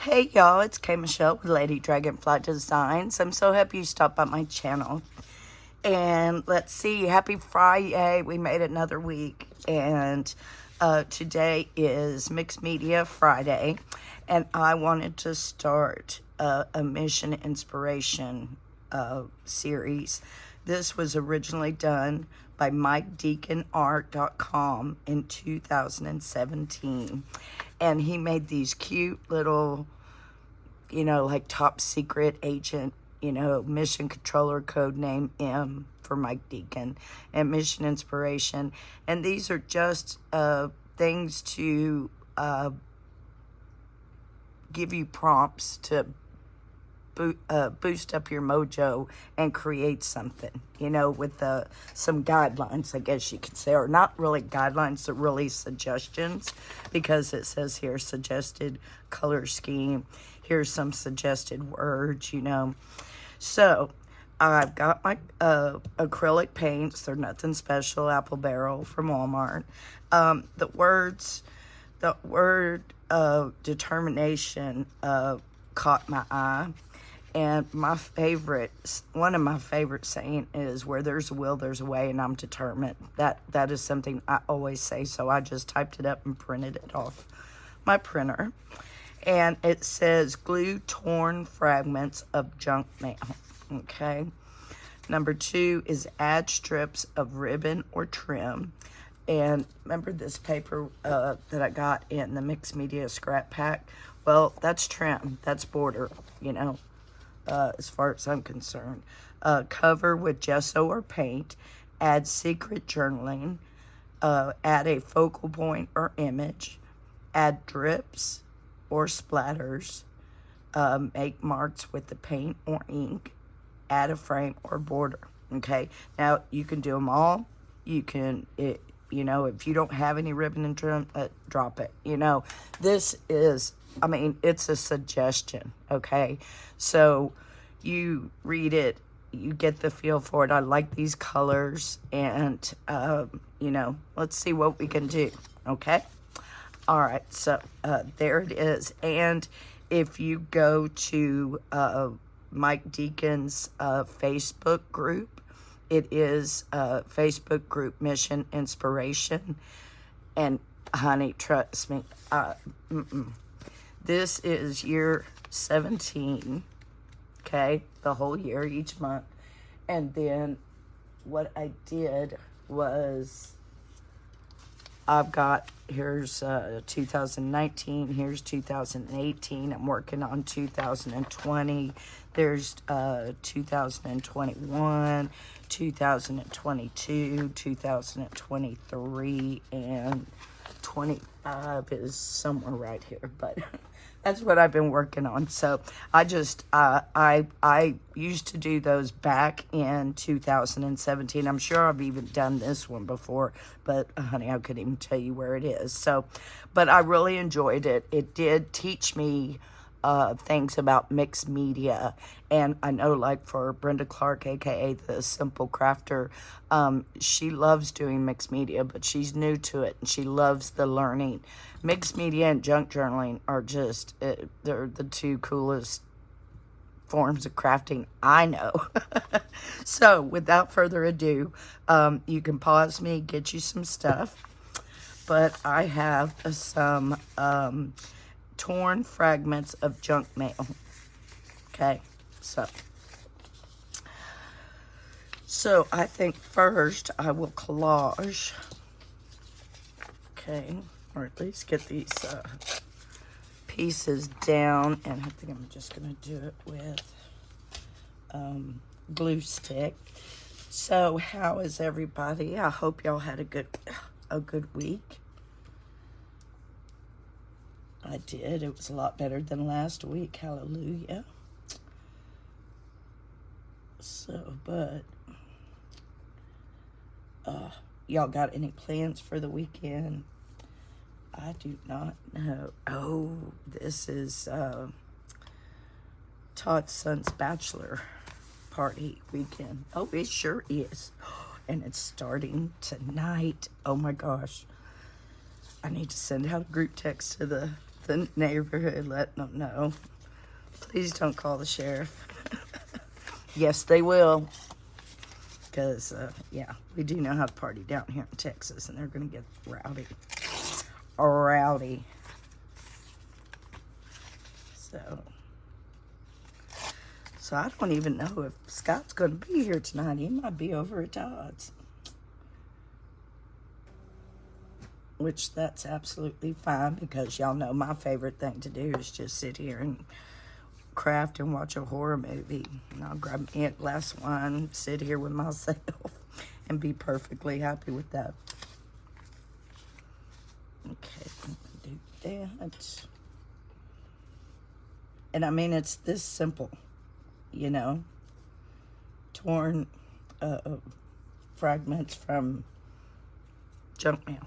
Hey y'all, it's K Michelle with Lady Dragonfly Designs. I'm so happy you stopped by my channel. And let's see, happy Fri-yayy. We made another week. And today is Mixed Media Friday. And I wanted to start a mission inspiration series. This was originally done by MikeDeakinArt.com in 2017. And he made these cute little, like top secret agent, mission controller, code name M for Mike Deakin, and mission inspiration. And these are just things to give you prompts to boost up your mojo and create something, with some guidelines, I guess you could say, or not really guidelines, but really suggestions, because it says here suggested color scheme. Here's some suggested words, So I've got my acrylic paints. They're nothing special, Apple Barrel from Walmart. The word determination caught my eye. And one of my favorite saying is, where there's a will, there's a way, and I'm determined. That is something I always say, so I just typed it up and printed it off my printer. And it says, glue torn fragments of junk mail, okay? Number 2 is add strips of ribbon or trim. And remember this paper that I got in the Mixed Media Scrap Pack? Well, that's trim, that's border, as far as I'm concerned. Cover with gesso or paint. Add secret journaling. Add a focal point or image. Add drips or splatters. Make marks with the paint or ink. Add a frame or border. Okay, now you can do them all. You can, if you don't have any ribbon and trim, drop it. This is, it's a suggestion, okay? So you read it, you get the feel for it. I like these colors, and, let's see what we can do, okay? All right, so there it is. And if you go to Mike Deakin's Facebook group, it is Facebook group Mission Inspiration. And honey, trust me, this is year 17, okay? The whole year, each month. And then what I did was, I've got, here's 2019, here's 2018, I'm working on 2020, there's 2021, 2022, 2023, and 25 is somewhere right here, but that's what I've been working on. So I just, I used to do those back in 2017. I'm sure I've even done this one before, but honey, I couldn't even tell you where it is. So, but I really enjoyed it. It did teach me things about mixed media. And I know, like, for Brenda Clark, aka the Simple Crafter, she loves doing mixed media, but she's new to it and she loves the learning. Mixed media and junk journaling are just, they're the two coolest forms of crafting I know. So without further ado, you can pause me, get you some stuff, but I have some torn fragments of junk mail. Okay, so I think first I will collage, okay, or at least get these pieces down, and I think I'm just gonna do it with glue stick. So how is everybody? I hope y'all had a good week. I did. It was a lot better than last week. Hallelujah. So, but y'all got any plans for the weekend? I do not know. Oh, this is Todd's son's bachelor party weekend. Oh, it sure is. And it's starting tonight. Oh my gosh. I need to send out a group text to the the neighborhood, letting them know. Please don't call the sheriff. Yes, they will. Because, yeah, we do know how to party down here in Texas, and they're going to get rowdy. Rowdy. So I don't even know if Scott's going to be here tonight. He might be over at Todd's. Which that's absolutely fine, because y'all know my favorite thing to do is just sit here and craft and watch a horror movie. And I'll grab me a glass of wine, sit here with myself, and be perfectly happy with that. Okay, do that. And I mean, it's this simple, you know. Torn fragments from junk mail.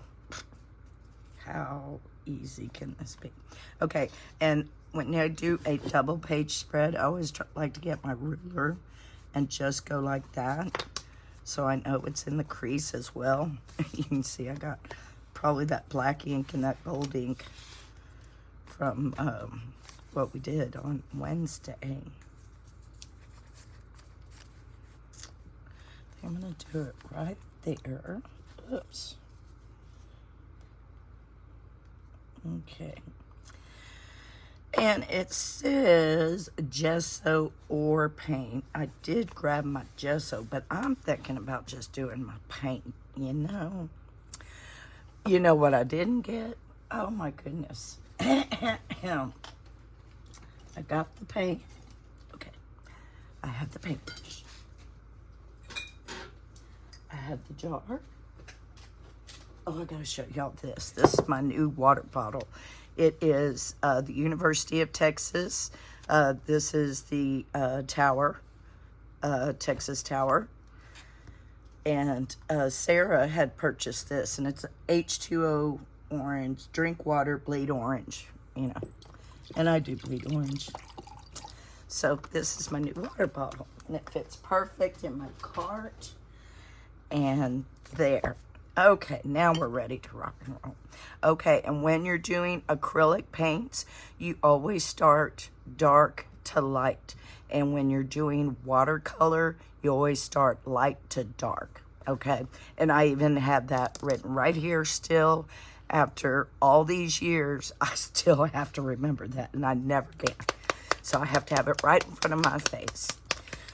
How easy can this be? Okay, and when I do a double page spread, I always like to get my ruler and just go like that, so I know it's in the crease as well. You can see I got probably that black ink and that gold ink from what we did on Wednesday. I'm gonna do it right there. Oops. Okay. And it says gesso or paint. I did grab my gesso, but I'm thinking about just doing my paint, you know. You know what I didn't get? Oh my goodness. I got the paint. Okay. I have the paintbrush. I have the jar. Oh, I gotta show y'all this. This is my new water bottle. It is the University of Texas. This is the tower, Texas Tower. And Sarah had purchased this, and it's H2O orange, drink water, bleed orange, you know. And I do bleed orange. So this is my new water bottle, and it fits perfect in my cart. And there. Okay, now we're ready to rock and roll. Okay, and when you're doing acrylic paints, you always start dark to light. And when you're doing watercolor, you always start light to dark, okay? And I even have that written right here still. After all these years, I still have to remember that, and I never can. So I have to have it right in front of my face.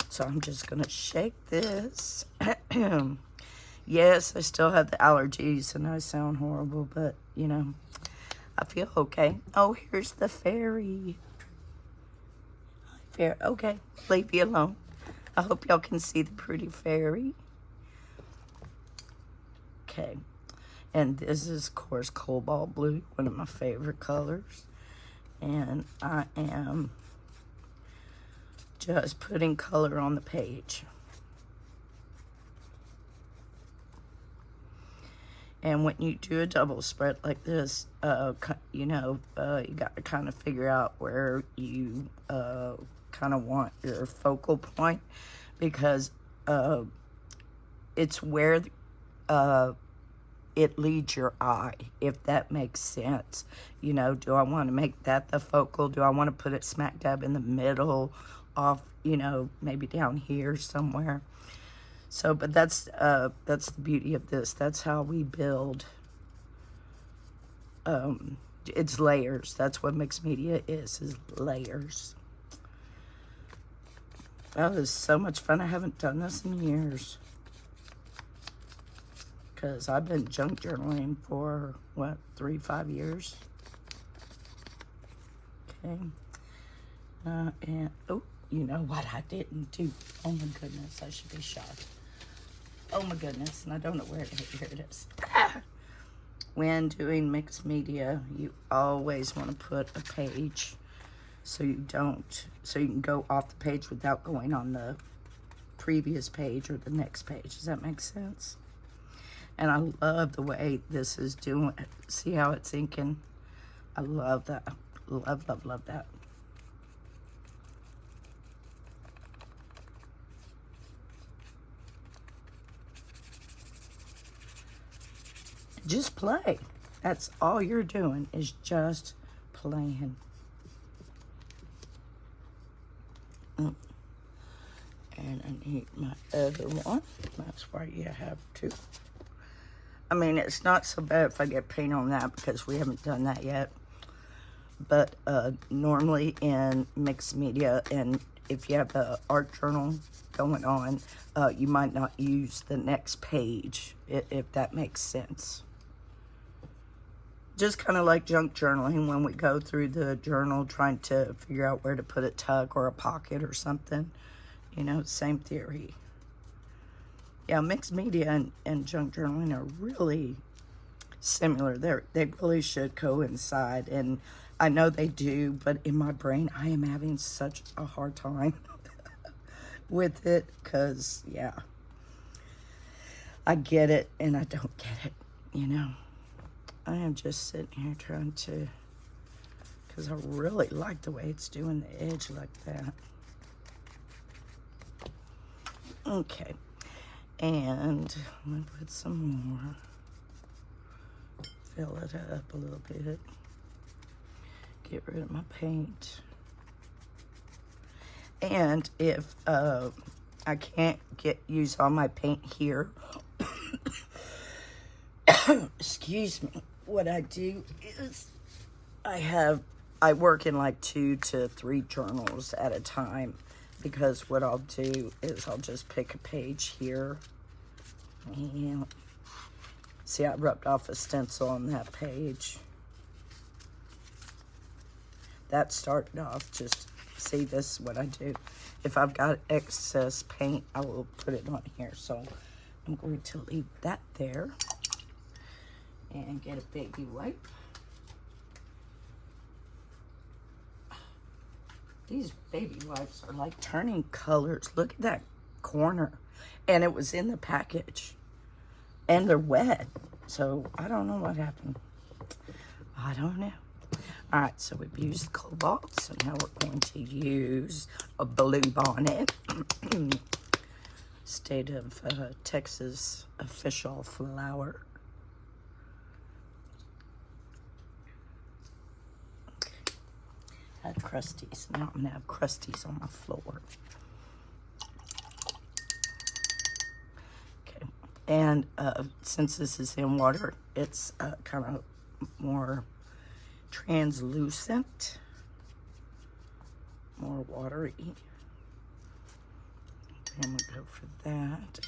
So I'm just gonna shake this. Yes, I still have the allergies and I sound horrible, but, you know, I feel okay. Oh, here's the fairy. Fairy. Okay, leave you alone. I hope y'all can see the pretty fairy. Okay, and this is, of course, cobalt blue, one of my favorite colors. And I am just putting color on the page. And when you do a double spread like this, you know, you got to kind of figure out where you kind of want your focal point, because it's where it leads your eye, if that makes sense. You know, do I want to make that the focal? Do I want to put it smack dab in the middle, off, you know, maybe down here somewhere? So, but that's the beauty of this. That's how we build. It's layers. That's what mixed media is layers. That was so much fun. I haven't done this in years, because I've been junk journaling for, what, 3-5 years? Okay. And, oh, you know what I didn't do? Oh my goodness, I should be shocked. Oh my goodness, and I don't know where it is. Here it is. When doing mixed media, you always want to put a page so you can go off the page without going on the previous page or the next page. Does that make sense? And I love the way this is doing it. See how it's inking? I love that. Love, love, love that. Just play. That's all you're doing, is just playing. And I need my other one. That's why you have to. I mean, it's not so bad if I get paint on that because we haven't done that yet. But normally in mixed media, and if you have the art journal going on, you might not use the next page, if that makes sense. Just kind of like junk journaling when we go through the journal trying to figure out where to put a tuck or a pocket or something. You know, same theory. Yeah, mixed media and junk journaling are really similar. They really should coincide, and I know they do, but in my brain, I am having such a hard time with it because, yeah, I get it and I don't get it, you know. I am just sitting here trying to, because I really like the way it's doing the edge like that. Okay, and I'm going to put some more, fill it up a little bit, get rid of my paint. And if I can't use all my paint here, excuse me, what I do is I work in like 2 to 3 journals at a time, because what I'll do is I'll just pick a page here. And see, I rubbed off a stencil on that page. That started off, just see, this is what I do. If I've got excess paint, I will put it on here. So I'm going to leave that there and get a baby wipe. These baby wipes are like turning colors. Look at that corner. And it was in the package. And they're wet. So I don't know what happened. I don't know. All right, so we've used the cobalt. So now we're going to use a blue bonnet. State of Texas official flower. Had crusties. Now I'm gonna have crusties on my floor. Okay, and since this is in water, it's kind of more translucent, more watery. Okay, I'm gonna go for that.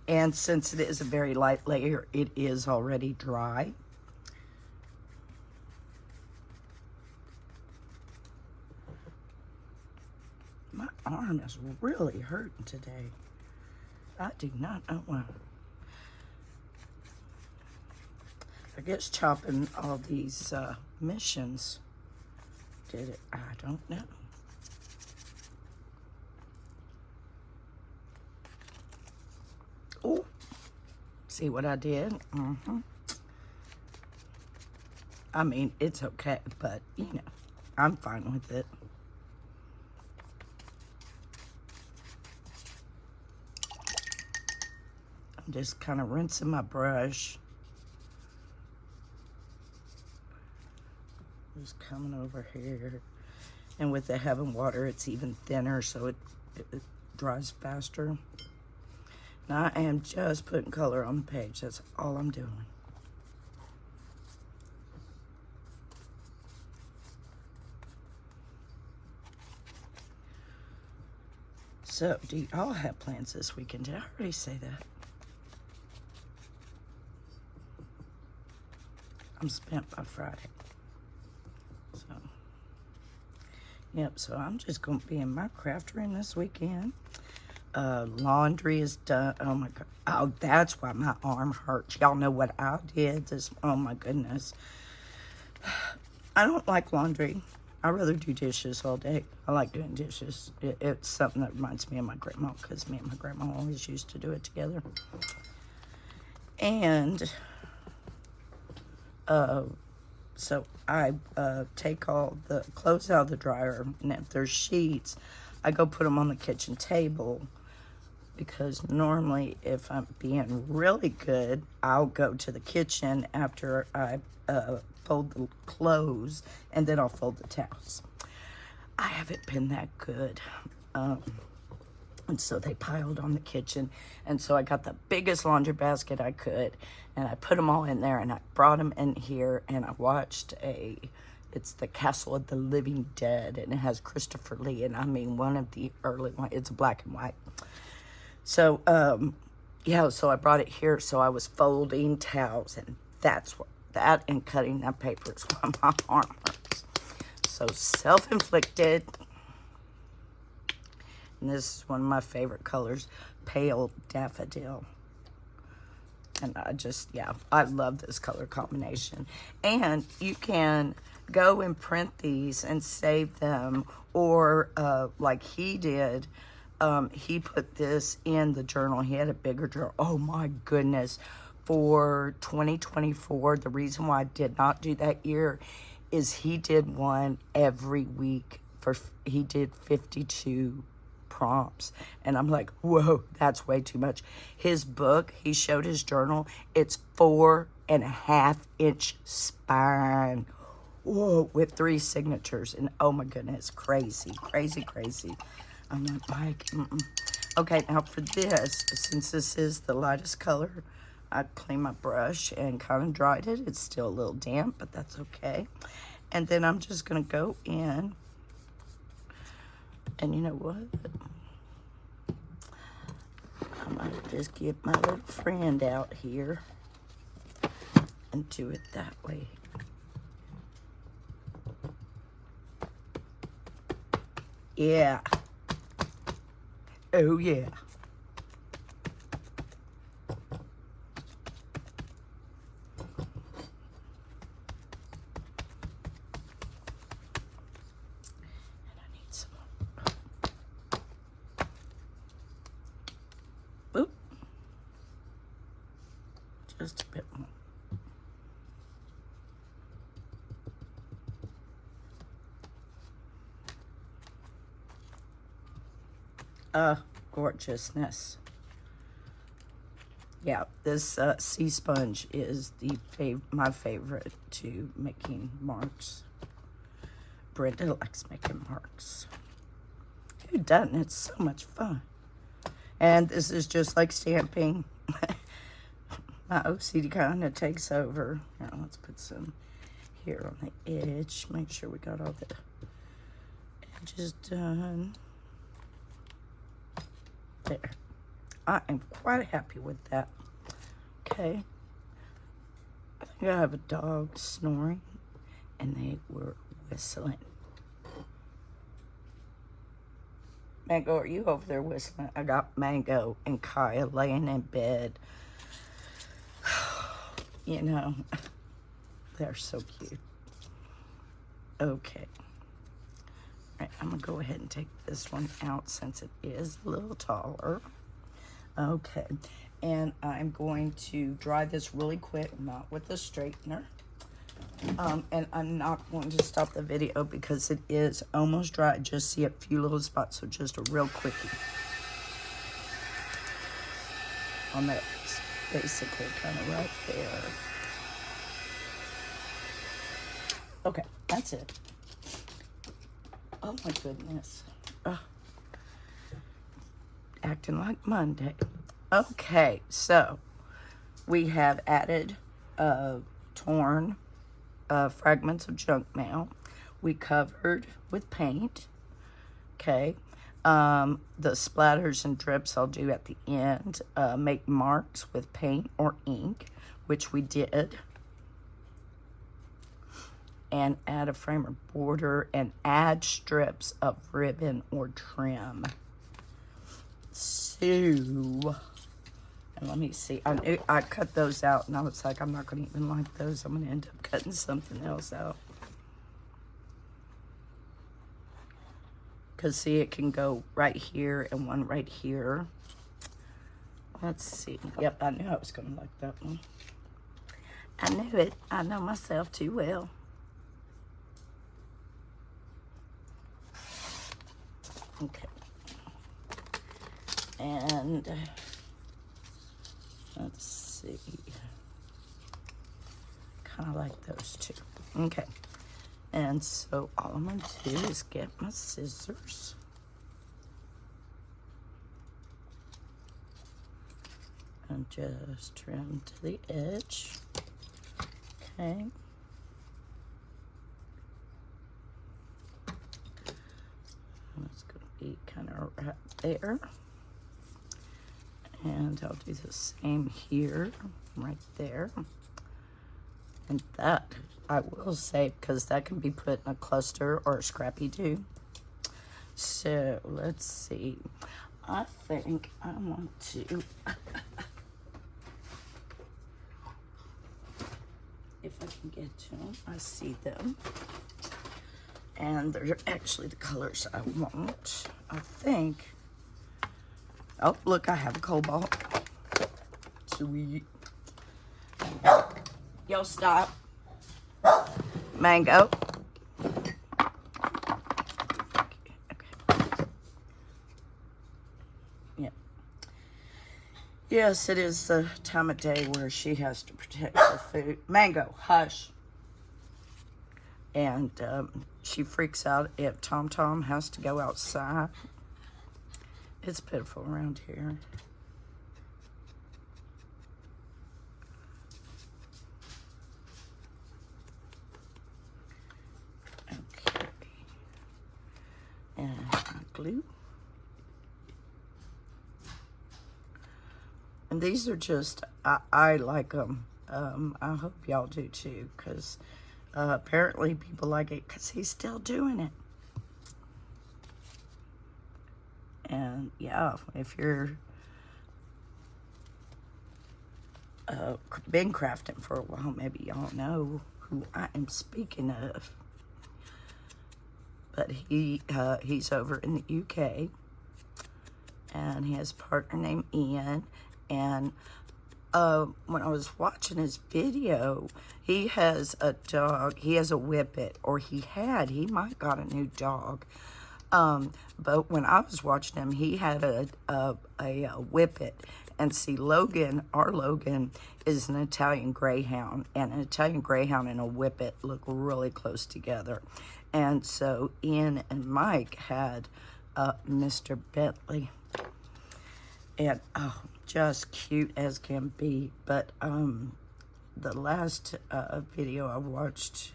And since it is a very light layer, it is already dry. My arm is really hurting today. I do not know why. I guess chopping all these missions did it. I don't know. Oh, see what I did? I mean, it's okay, but, you know, I'm fine with it. I'm just kind of rinsing my brush. Just coming over here. And with the having water, it's even thinner, so it dries faster. Now I am just putting color on the page. That's all I'm doing. So, do y'all have plans this weekend? Did I already say that? I'm spent by Friday. So, yep, so I'm just going to be in my craft room this weekend. Laundry is done. Oh my god. Oh, that's why my arm hurts. Y'all know what I did this. Oh my goodness. I don't like laundry. I'd rather do dishes all day. I like doing dishes. It's something that reminds me of my grandma, because me and my grandma always used to do it together. And so I take all the clothes out of the dryer, and if there's sheets, I go put them on the kitchen table, because normally if I'm being really good, I'll go to the kitchen after I fold the clothes, and then I'll fold the towels. I haven't been that good. And so they piled on the kitchen. And so I got the biggest laundry basket I could, and I put them all in there, and I brought them in here, and I watched it's the Castle of the Living Dead, and it has Christopher Lee, and I mean one of the early ones. It's black and white. So, yeah, so I brought it here, so I was folding towels, and that and cutting that paper is why my arm hurts. So self-inflicted. And this is one of my favorite colors, pale daffodil. And I love this color combination. And you can go and print these and save them, or like he did, he put this in the journal. He had a bigger journal. Oh my goodness. For 2024, the reason why I did not do that year is he did one every week. He did 52 prompts, and I'm like, whoa, that's way too much. His book, he showed his journal, it's 4.5-inch spine, whoa, with 3 signatures, and oh my goodness, crazy. I'm not like, Okay, now for this, since this is the lightest color, I cleaned my brush and kind of dried it. It's still a little damp, but that's okay. And then I'm just gonna go in, and you know what? I might just get my little friend out here and do it that way. Yeah. Oh, yeah. Just a bit more. Gorgeousness. Yeah, this sea sponge is my favorite to making marks. Brenda likes making marks. Who doesn't? It's so much fun. And this is just like stamping. My OCD kind of takes over. Now let's put some here on the edge. Make sure we got all the edges done. There. I am quite happy with that. Okay. I think I have a dog snoring, and they were whistling. Mango, are you over there whistling? I got Mango and Kaya laying in bed. You know, they're so cute. Okay. All right, I'm going to go ahead and take this one out since it is a little taller. Okay. And I'm going to dry this really quick, not with the straightener. And I'm not going to stop the video because it is almost dry. I just see a few little spots, so just a real quickie on that. Basically kind of right there. Okay, that's it. Oh my goodness. Acting like Monday. Okay, so we have added torn fragments of junk mail. We covered with paint. Okay. The splatters and drips I'll do at the end. Make marks with paint or ink, which we did. And add a frame or border and add strips of ribbon or trim. So, and let me see. I cut those out and I was like, I'm not going to even like those. I'm going to end up cutting something else out. Because, see, it can go right here and one right here. Let's see. Yep, I knew I was going to like that one. I knew it. I know myself too well. Okay. And let's see. Kind of like those two. Okay. And so all I'm going to do is get my scissors. And just trim to the edge. Okay. And it's going to be kind of right there. And I'll do the same here, right there. And that, I will say, because that can be put in a cluster or a scrappy do. So, let's see. I think I want to... if I can get to them, I see them. And they're actually the colors I want, I think. Oh, look, I have a cobalt. Sweet. Yo, stop. Mango. Okay. Yeah. Yes, it is the time of day where she has to protect her food. Mango, hush. And she freaks out if Tom Tom has to go outside. It's pitiful around here. Okay. And glue. And these are just, I like them. I hope y'all do too, because apparently people like it because he's still doing it. And yeah, if you're been crafting for a while, maybe y'all know who I am speaking of. But he's over in the UK, and he has a partner named Ian. And when I was watching his video, he has a dog. He has a whippet, or he might got a new dog. But when I was watching him, he had a whippet. And see, Logan, our Logan, is an Italian Greyhound. And an Italian Greyhound and a whippet look really close together. And so Ian and Mike had Mr. Bentley. And, oh, just cute as can be. But the last video I watched,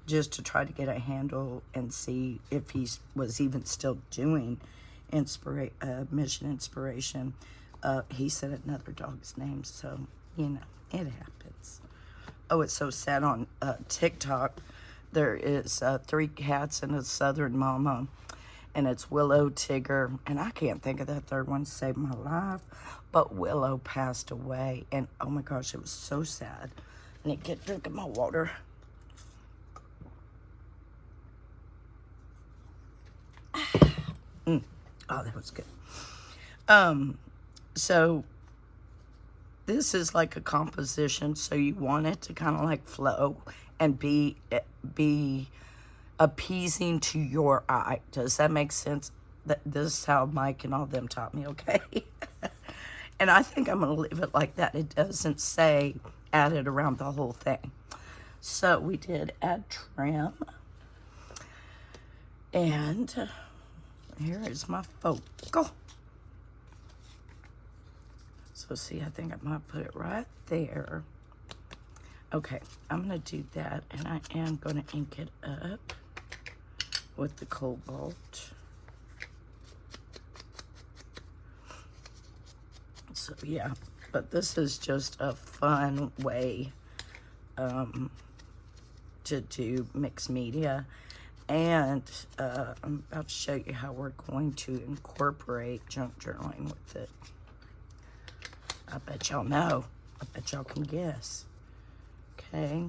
just to try to get a handle and see if he was even still doing Mission Inspiration, he said another dog's name, so, you know, it happens. Oh, it's so sad. On TikTok, there is 3 cats and a Southern Mama, and it's Willow, Tigger, and I can't think of that third one to save my life, but Willow passed away, and oh my gosh, it was so sad. I need to get drinking my water. Oh, that was good. So this is like a composition, so you want it to kind of like flow and be appeasing to your eye. Does that make sense? This is how Mike and all them taught me, okay? And I think I'm going to leave it like that. It doesn't say add it around the whole thing. So we did add trim. And here is my focal. So see, I think I might put it right there. Okay, I'm going to do that, and I am going to ink it up with the cobalt. So yeah, but this is just a fun way to do mixed media. And I'm about to show you how we're going to incorporate junk journaling with it. I bet y'all know. I bet y'all can guess. Okay.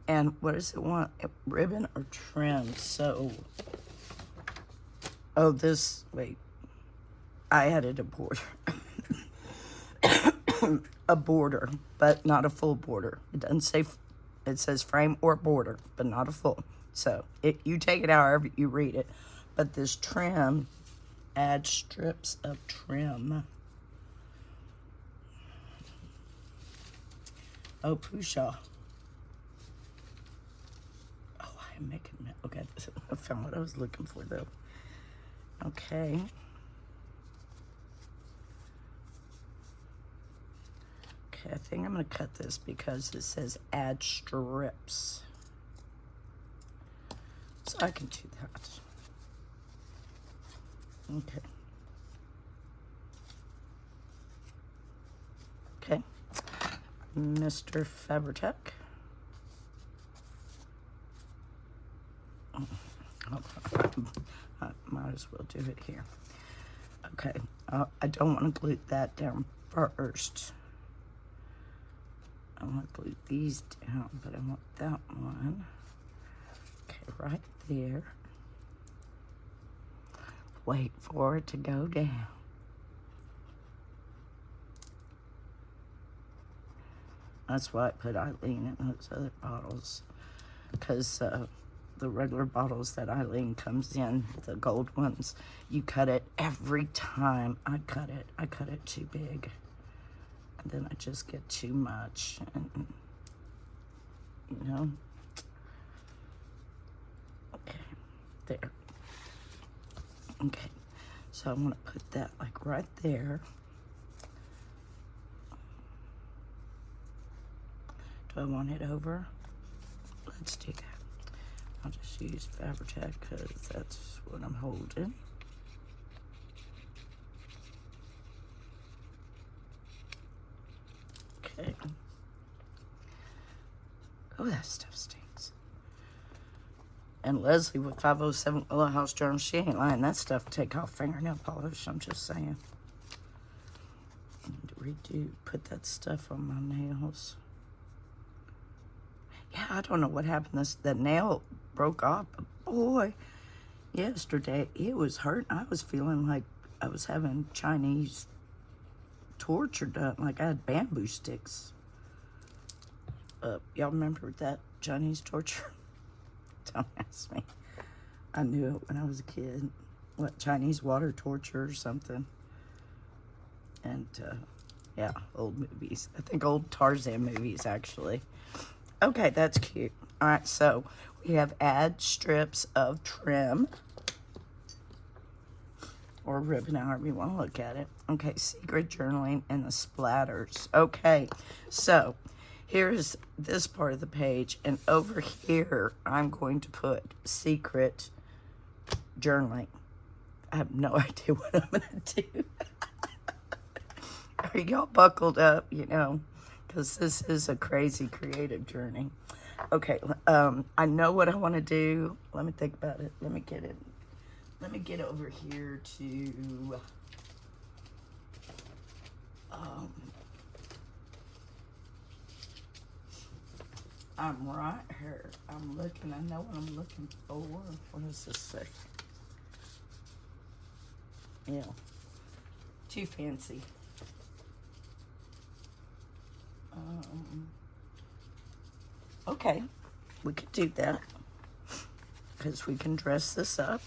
And what does it want? Ribbon or trim? So, oh, this, wait. I added a border. A border, but not a full border. It doesn't say, it says frame or border, but not a full. So, you take it however you read it. But this trim, add strips of trim. Oh, Pusha. Oh, I am making that. Okay, I found what I was looking for, though. Okay. Okay, I think I'm going to cut this because it says add strips. So I can do that. Okay. Okay. Mr. Fabritech. I might as well do it here. Okay. I don't want to glue that down first. I want to glue these down, but I want that one. Okay, right there. Wait for it to go down. That's why I put Eileen in those other bottles, because the regular bottles that Eileen comes in, the gold ones, you cut it every time I cut it too big. And then I just get too much, and, you know. Okay, there. Okay, so I'm gonna put that like right there. Do I want it over? Let's do that. I'll just use Fabri-Tac because that's what I'm holding. Okay. Oh, that stuff stinks. And Leslie with 507 Willow House Journal, she ain't lying. That stuff take off fingernail polish, I'm just saying. I need to redo, put that stuff on my nails. Yeah, I don't know what happened. The nail broke off. But boy, yesterday it was hurting. I was feeling like I was having Chinese torture done. Like I had bamboo sticks. Y'all remember that Chinese torture? Don't ask me. I knew it when I was a kid. What, Chinese water torture or something? And yeah, old movies. I think old Tarzan movies, actually. Okay, that's cute. All right, so we have add strips of trim or ribbon, however you want to look at it. Okay, secret journaling and the splatters. Okay, so here's this part of the page, and over here I'm going to put secret journaling. I have no idea what I'm going to do. Are y'all buckled up, you know? Because this is a crazy creative journey. Okay, I know what I want to do. Let me think about it. Let me get it. Let me get over here to I'm right here. I'm looking. I know what I'm looking for. What does this say? Yeah, too fancy. Okay, we could do that because we can dress this up.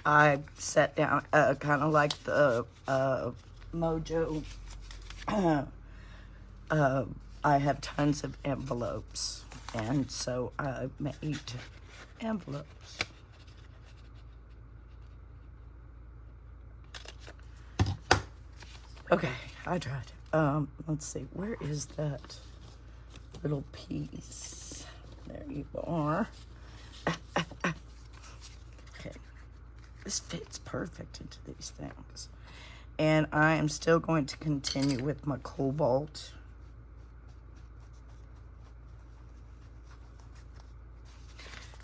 I sat down kind of like the Mojo. I have tons of envelopes, and so I made envelopes. Okay, I tried. Let's see, where is that little piece? There you are. Okay, this fits perfect into these things. And I am still going to continue with my cobalt.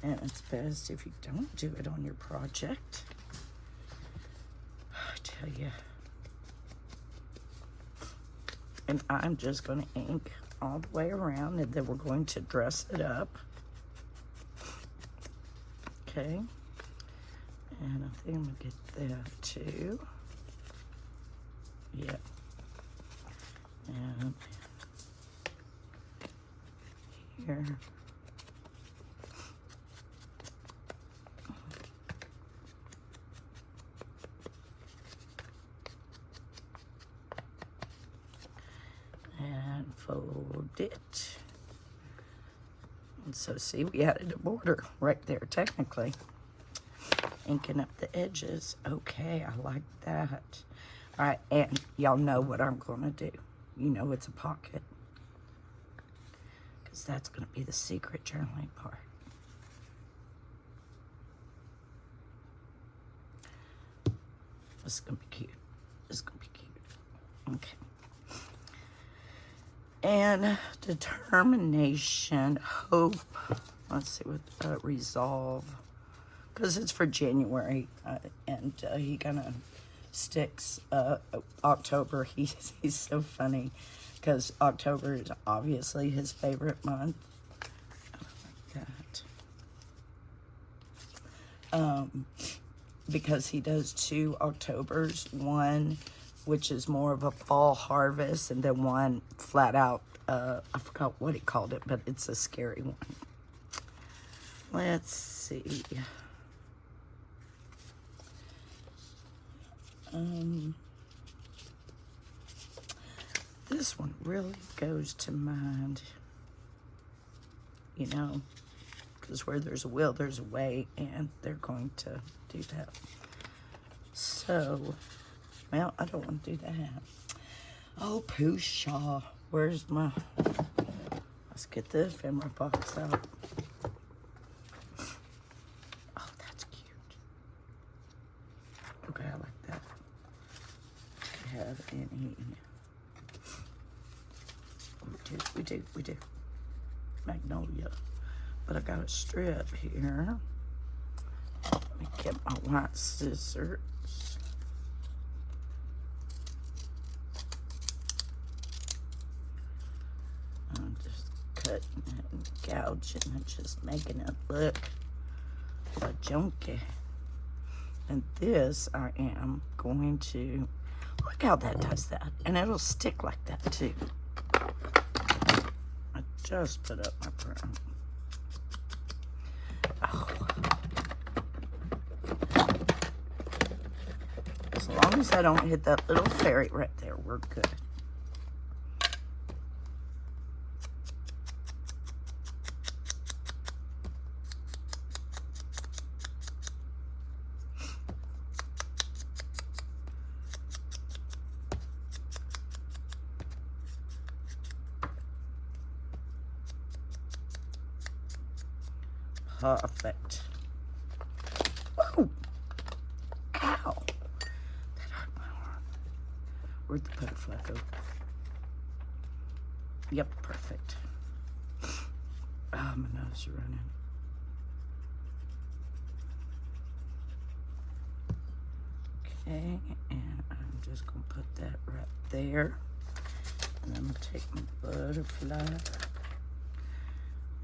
And it's best if you don't do it on your project. I tell you. And I'm just going to ink all the way around, and then we're going to dress it up. Okay. And I think I'm going to get that too. Yeah. And here. And fold it. And so see, we added a border right there, technically. Inking up the edges. Okay, I like that. All right, and y'all know what I'm gonna do. You know it's a pocket. Because that's gonna be the secret journaling part. This is gonna be cute. This is gonna be cute. Okay. And determination, hope, let's see what, resolve, because it's for January, and he kind of sticks, October, he's so funny, because October is obviously his favorite month. I like that. Because he does 2 Octobers, one which is more of a fall harvest, and then one flat out, I forgot what he called it, but it's a scary one. Let's see. This one really goes to mind, you know, because where there's a will, there's a way, and they're going to do that. So, well, I don't want to do that. Oh, Pooh-Shaw. Where's my... Let's get the ephemera box out. Oh, that's cute. Okay, I like that. Do you have any... We do. Magnolia. But I got a strip here. Let me get my white scissors. I'm just cutting it and gouging and just making it look junky. And this I am going to, look how that does that. And it'll stick like that too. I just put up my brown. Oh. As long as I don't hit that little fairy right there, we're good. Perfect. Whoa! Ow! That hurt my arm. Where'd the butterfly go? Yep, perfect. Oh, my nose is running. Okay, and I'm just gonna put that right there. And I'm gonna take my butterfly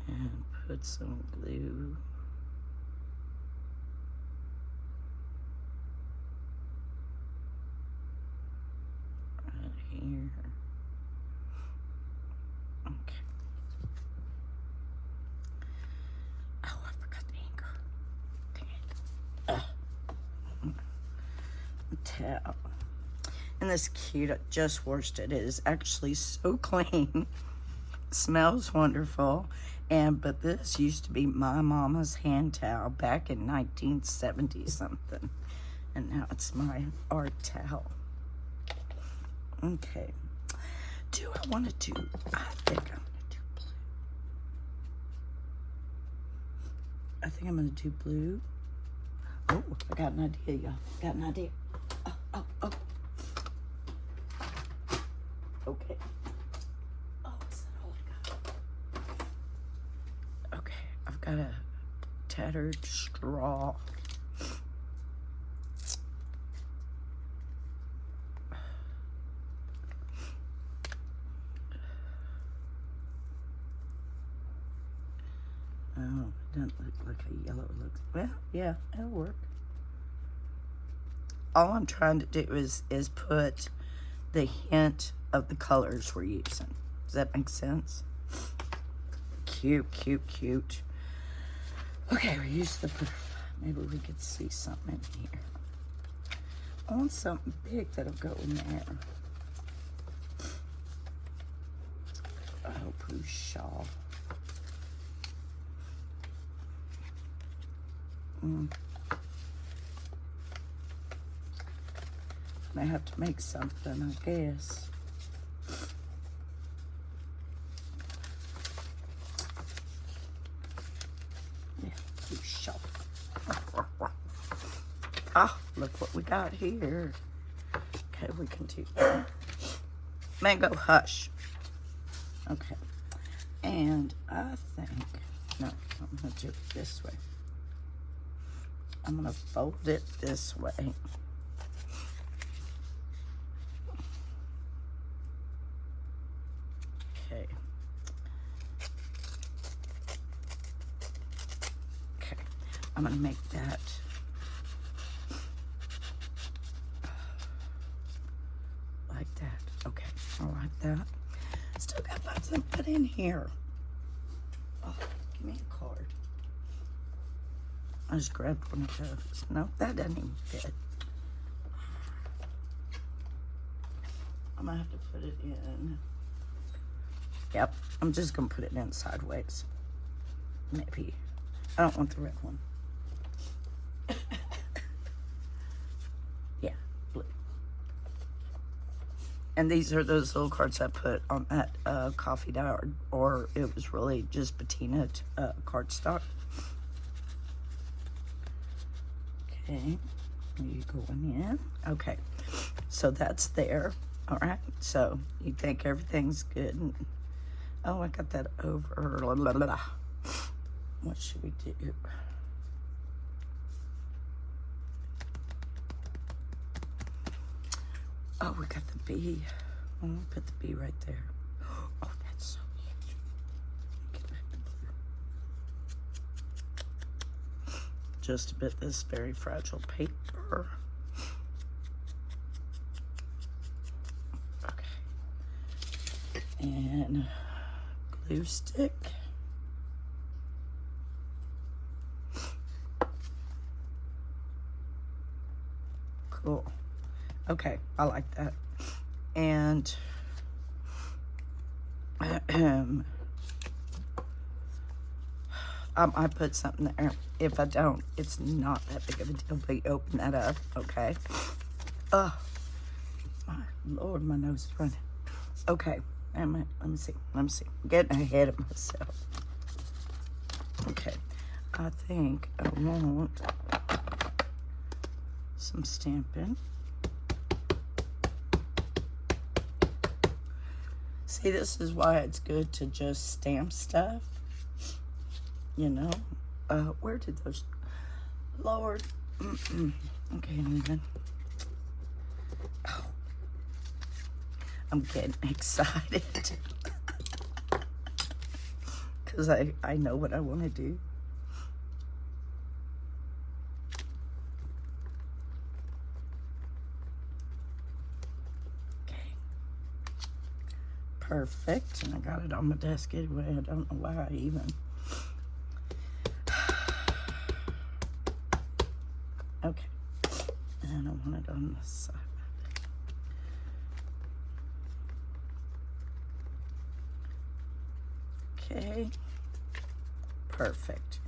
and put some glue right here. Okay. Oh, I forgot the ink. Dang it. Towel. And this cute, I just washed it. It is actually so clean. Smells wonderful. But this used to be my mama's hand towel back in 1970 something. And now it's my art towel. Okay. Do I want to do, I think I'm going to do blue. I think I'm going to do blue. Oh, I got an idea, y'all. Got an idea. Oh. Okay. I've got a tattered straw. Oh, it doesn't look like a yellow. It looks, well, yeah, it'll work. All I'm trying to do is put the hint of the colors we're using. Does that make sense? Cute, cute, cute. Okay, we use the butterfly. Maybe we could see something in here. I want something big that'll go in there. Oh, Pooh-Shaw. I have to make something, I guess. Yeah, too sharp. Oh, look what we got here. Okay, we can do that. Mango Hush. Okay. And I think, no, I'm going to do it this way. I'm going to fold it this way. Okay. Okay. I'm going to make that like that. Okay. I like that. Still got lots to put in here. Oh, give me a card. I just grabbed one of those. No, that doesn't even fit. I'm gonna have to put it in. Yep, I'm just gonna put it in sideways. Maybe. I don't want the red one. Yeah, blue. And these are those little cards I put on that coffee die, or it was really just patina cardstock. Okay, you going in. Okay, so that's there. All right, so you think everything's good. Oh, I got that over. Blah, blah, blah. What should we do? Oh, we got the bee. I'm gonna put the bee right there. Oh, that's so huge. Get back the blue. Just a bit this very fragile paper. Okay. And glue stick. Cool. Okay, I like that. And I put something there. If I don't, it's not that big of a deal, but you open that up, okay? Oh, my Lord, my nose is running. Okay, let me see. I'm getting ahead of myself. Okay, I think I want some stamping. See, this is why it's good to just stamp stuff. You know, where did those, Lord, I can't even. Oh, I'm getting excited because I know what I want to do. Perfect, and I got it on my desk anyway. I don't know why I even. Okay, and I want it on the side. Okay, perfect.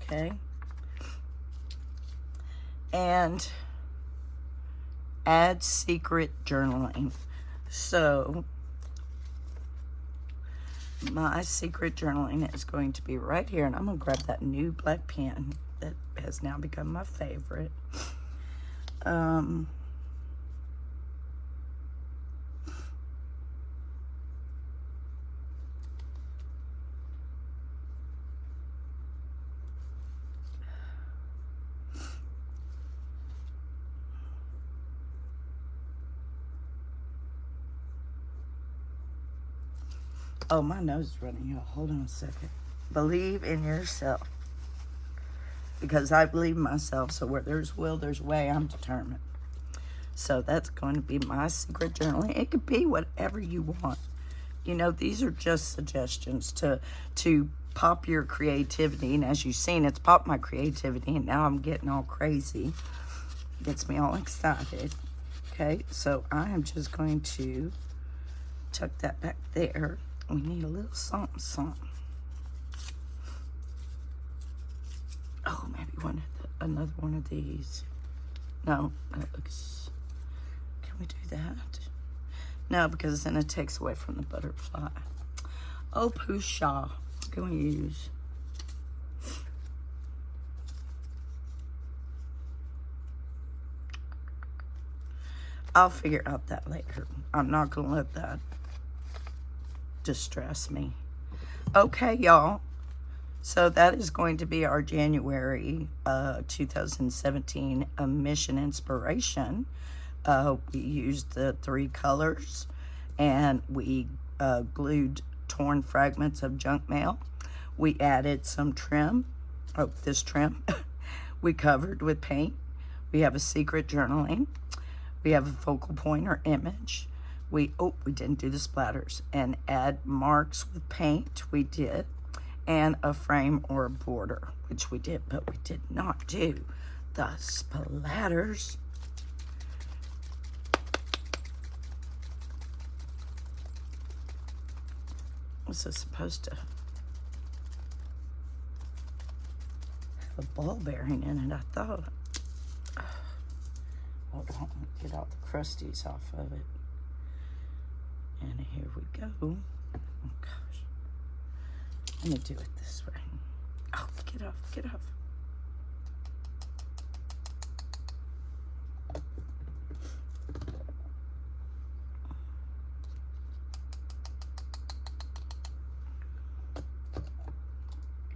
Okay, and add secret journaling. So my secret journaling is going to be right here, and I'm going to grab that new black pen that has now become my favorite. Oh, my nose is running, y'all. Hold on a second. Believe in yourself. Because I believe in myself, so where there's will, there's way. I'm determined. So that's going to be my secret journaling. It could be whatever you want. You know, these are just suggestions to pop your creativity. And as you've seen, it's popped my creativity, and now I'm getting all crazy. Gets me all excited. Okay, so I am just going to tuck that back there. We need a little something. Oh, maybe one of another one of these. No, that looks, can we do that? No, because then it takes away from the butterfly. Oh, Pusha, what can we use? I'll figure out that later. I'm not gonna let that distress me. Okay, y'all. So that is going to be our January 2017 mission inspiration. We used the 3 colors, and we glued torn fragments of junk mail. We added some trim, this trim. We covered with paint. We have a secret journaling. We have a focal point or image. We didn't do the splatters. And add marks with paint, we did. And a frame or a border, which we did, but we did not do the splatters. This is supposed to have a ball bearing in it, I thought. Hold on, get all the crusties off of it. And here we go. Oh gosh. Let me do it this way. Oh, get off, get off.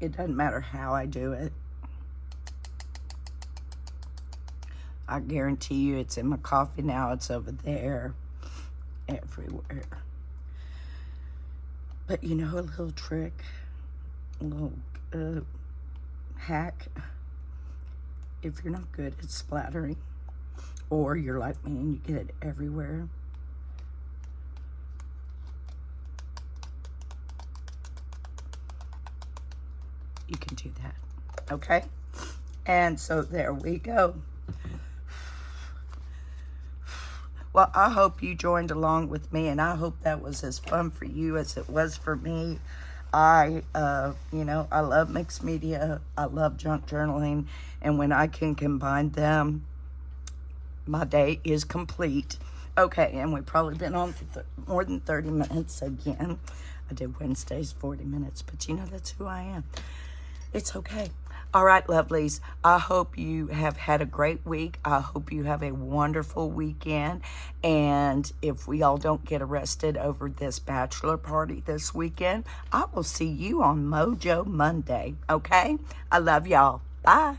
It doesn't matter how I do it. I guarantee you it's in my coffee now. It's over there, everywhere. But you know a little trick, a little hack. If you're not good at splattering, or you're like me and you get it everywhere, you can do that, okay? And so there we go. Well, I hope you joined along with me, and I hope that was as fun for you as it was for me. I love mixed media. I love junk journaling, and when I can combine them, my day is complete. Okay, and we've probably been on for more than 30 minutes again. I did Wednesdays 40 minutes, but you know, that's who I am. It's okay. All right, lovelies. I hope you have had a great week. I hope you have a wonderful weekend. And if we all don't get arrested over this bachelor party this weekend, I will see you on Mojo Monday, okay? I love y'all. Bye.